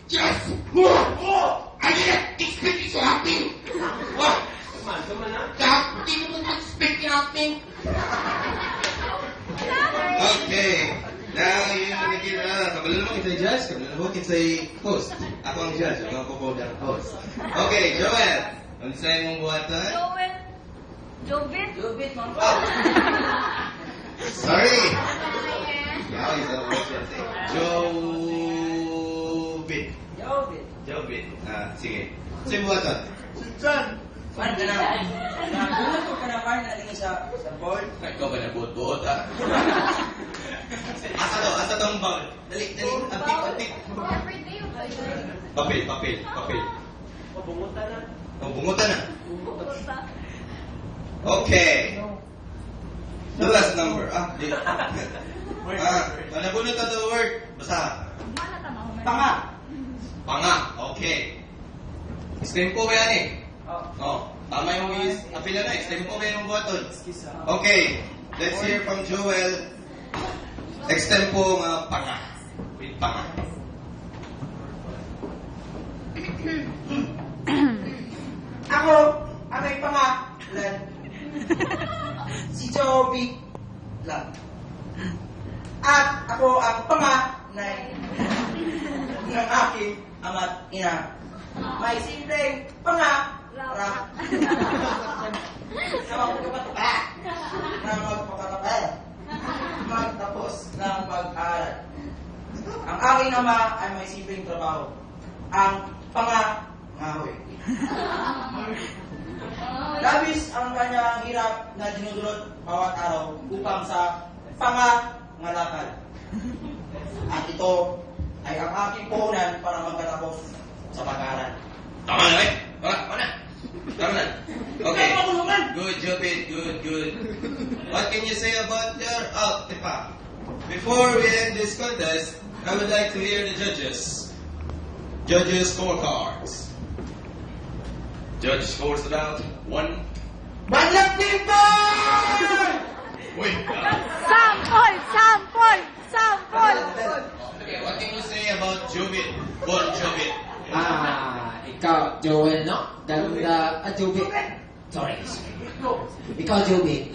Yes! Oh! I didn't expect it to happen! What? Come on, ha? Hindi naman expect it happen! Okay. Now, yung nakikita, kabalo mo kita judge, kabalo mo kita host. Ako ang judge, ako ang kukuha ng host. Okay, Joel. Ano sa'yo mong buhatan? Joel. Jobit. Jobit, man. Sorry. Now, is that what you're saying? Jobit. Jobit. Jobit. Sige. Sa'yo buhatan? Sunsan. Man, ganapan. Nagulat ko ganapan na lingin sa board. Ikaw ba nabuot-buot, ha? Asa to ang bowl? Dali, apik. Papel. Pabungutan na. Bungutan na. Okay. The last number. Nabunot na the word. Basta. Tanga. Panga. Okay. Extempo ba yan eh? Oh. Tama yung apila na. Extempo ba yung buhaton? Okay. Let's hear from Joel. Extempo nga panga. With panga. Ako, ang may pangalan. Si Joby lang. At ako ang panganay ng aking ama't ina. May simpleng pangarap na magtapos ng pag-aaral. Ang aking ama ay may simpleng trabaho. Ang pangangahoy. Labis ang kanyang hirap na dinudulot bawat araw upang sa pangangalakal. At ito ay ang aking puhunan para magkatapos sa pag-aaral. Tama na eh. Tama na. Okay. Good, Jobit. Good. What can you say about your... Tepa. Before we end this contest, I would like to hear the judges. Judges' scorecards. Judge scores about 1. Banyak people! Wait. Sample! Okay, what can you say about Jobit? Bon Jobit. Ikaw, Joel, no? Ganda, Jobit. Sorry. Ikaw, Jobit,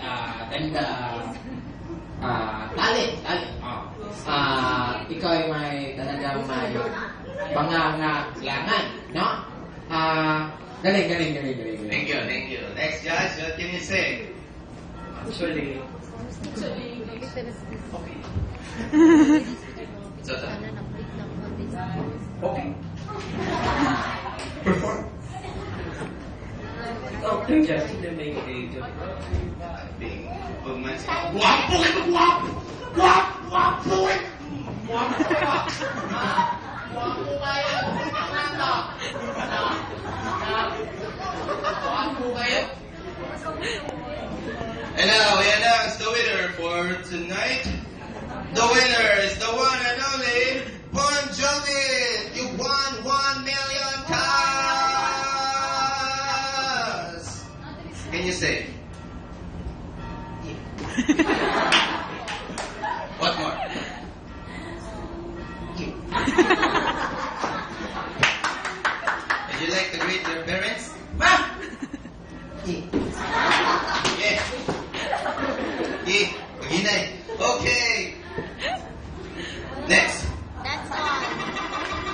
ganda, talent. Ikaw ay may talagang may pangangailangan, no? Galing. Thank you. Next judge, what can you say? Actually, Okay. So, okay. Perform. Okay, just to make a joke. Guwapo kayo. And now, is the winner for tonight. The winner is the one and only Bon Jovi. You won 1 million cash. Can you say? Yeah.